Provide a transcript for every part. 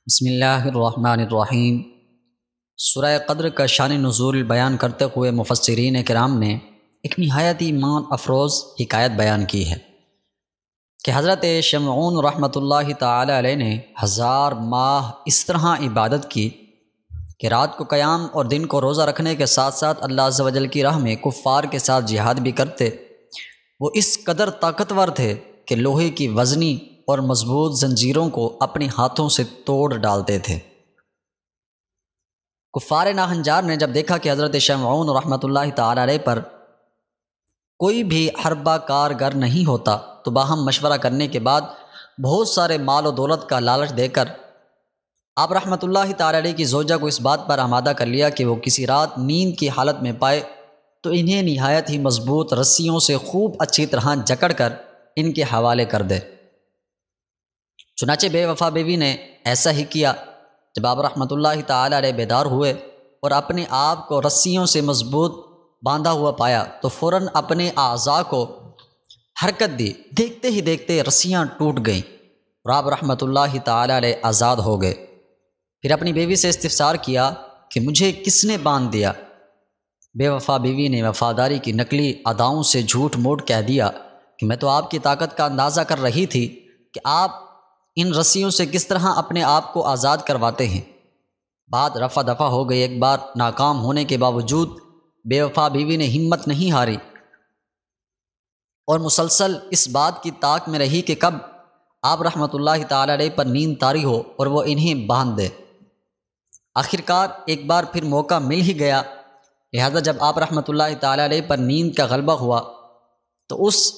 بسم اللہ الرحمن الرحیم۔ سورہ قدر کا شان نزول بیان کرتے ہوئے مفسرین کرام نے ایک نہایت ایمان افروز حکایت بیان کی ہے کہ حضرت شمعون رحمۃ اللہ تعالی علیہ نے 1000 ماہ اس طرح عبادت کی کہ رات کو قیام اور دن کو روزہ رکھنے کے ساتھ ساتھ اللہ عز و جل کی راہ میں کفار کے ساتھ جہاد بھی کرتے۔ وہ اس قدر طاقتور تھے کہ لوہے کی وزنی اور مضبوط زنجیروں کو اپنے ہاتھوں سے توڑ ڈالتے تھے۔ کفار ناہنجار نے جب دیکھا کہ حضرت شمعون رحمۃ اللہ تعالی علیہ پر کوئی بھی حربہ کارگر نہیں ہوتا تو باہم مشورہ کرنے کے بعد بہت سارے مال و دولت کا لالچ دے کر آپ رحمۃ اللہ تعالی علیہ کی زوجہ کو اس بات پر آمادہ کر لیا کہ وہ کسی رات نیند کی حالت میں پائے تو انہیں نہایت ہی مضبوط رسیوں سے خوب اچھی طرح جکڑ کر ان کے حوالے کر دے۔ چنانچہ بے وفا بیوی نے ایسا ہی کیا۔ جب آپ رحمۃ اللہ تعالی علیہ بیدار ہوئے اور اپنے آپ کو رسیوں سے مضبوط باندھا ہوا پایا تو فوراً اپنے اعضاء کو حرکت دی۔ دیکھتے ہی دیکھتے رسیاں ٹوٹ گئیں اور آپ رحمۃ اللہ تعالی علیہ آزاد ہو گئے۔ پھر اپنی بیوی سے استفسار کیا کہ مجھے کس نے باندھ دیا؟ بے وفا بیوی نے وفاداری کی نقلی اداؤں سے جھوٹ موٹ کہہ دیا کہ میں تو آپ کی طاقت کا اندازہ کر رہی تھی کہ آپ ان رسیوں سے کس طرح اپنے آپ کو آزاد کرواتے ہیں۔ بات رفع دفع ہو گئی۔ ایک بار ناکام ہونے کے باوجود بے وفا بیوی نے ہمت نہیں ہاری اور مسلسل اس بات کی طاق میں رہی کہ کب آپ رحمۃ اللہ تعالی علیہ پر نیند طاری ہو اور وہ انہیں باندھ دے۔ آخرکار ایک بار پھر موقع مل ہی گیا، لہذا جب آپ رحمۃ اللہ تعالی علیہ پر نیند کا غلبہ ہوا تو اس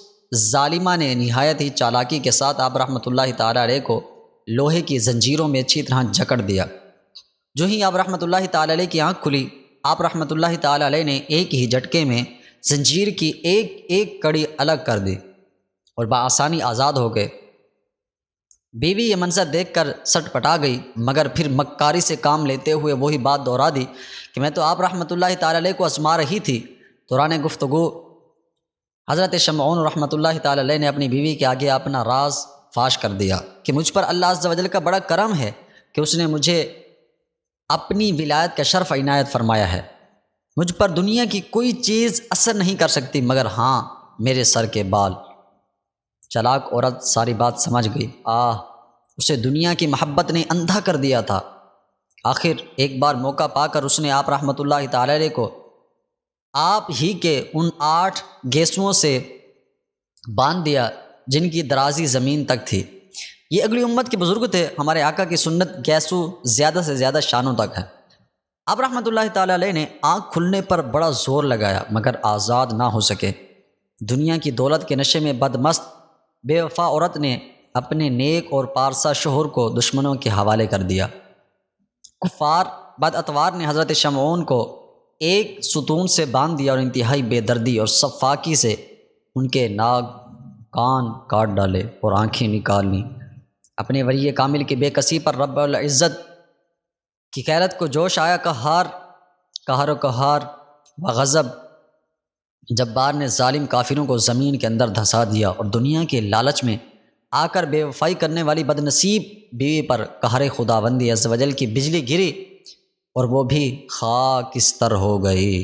ظالمہ نے نہایت ہی چالاکی کے ساتھ آپ رحمۃ اللہ تعالی علیہ کو لوہے کی زنجیروں میں اچھی طرح جکڑ دیا۔ جو ہی آپ رحمۃ اللہ تعالی علیہ کی آنکھ کھلی، آپ رحمۃ اللہ تعالی علیہ نے ایک ہی جھٹکے میں زنجیر کی ایک ایک کڑی الگ کر دی اور بآسانی آزاد ہو گئے۔ بیوی یہ منظر دیکھ کر سٹ پٹا گئی، مگر پھر مکاری سے کام لیتے ہوئے وہی بات دہرا دی کہ میں تو آپ رحمۃ اللہ تعالی علیہ کو آزما رہی تھی۔ دوران گفتگو حضرت شمعون رحمۃ اللہ تعالی علیہ نے اپنی بیوی کے آگے اپنا راز فاش کر دیا کہ مجھ پر اللہ عز و جل کا بڑا کرم ہے کہ اس نے مجھے اپنی ولایت کا شرف عنایت فرمایا ہے۔ مجھ پر دنیا کی کوئی چیز اثر نہیں کر سکتی مگر ہاں میرے سر کے بال۔ چلاک عورت ساری بات سمجھ گئی۔ اسے دنیا کی محبت نے اندھا کر دیا تھا۔ آخر ایک بار موقع پا کر اس نے آپ رحمۃ اللہ تعالی علیہ کو آپ ہی کے ان 8 گیسوؤں سے باندھ دیا جن کی درازی زمین تک تھی۔ یہ اگلی امت کے بزرگ تھے۔ ہمارے آقا کی سنت گیسو زیادہ سے زیادہ شانوں تک ہے۔ آپ رحمۃ اللہ تعالی علیہ نے آنکھ کھلنے پر بڑا زور لگایا مگر آزاد نہ ہو سکے۔ دنیا کی دولت کے نشے میں بدمست بے وفا عورت نے اپنے نیک اور پارسا شوہر کو دشمنوں کے حوالے کر دیا۔ کفار بد اتوار نے حضرت شمعون کو ایک ستون سے باندھ دیا اور انتہائی بے دردی اور صفاکی سے ان کے ناک کان کاٹ ڈالے اور آنکھیں نکال لیں۔ اپنے ولی کامل کی بے کسی پر رب العزت کی غیرت کو جوش آیا۔ قہر و غضب جبار نے ظالم کافروں کو زمین کے اندر دھسا دیا اور دنیا کے لالچ میں آ کر بے وفائی کرنے والی بد نصیب بیوی پر قہر خداوندی عز و جل کی بجلی گری اور وہ بھی خاکستر ہو گئی۔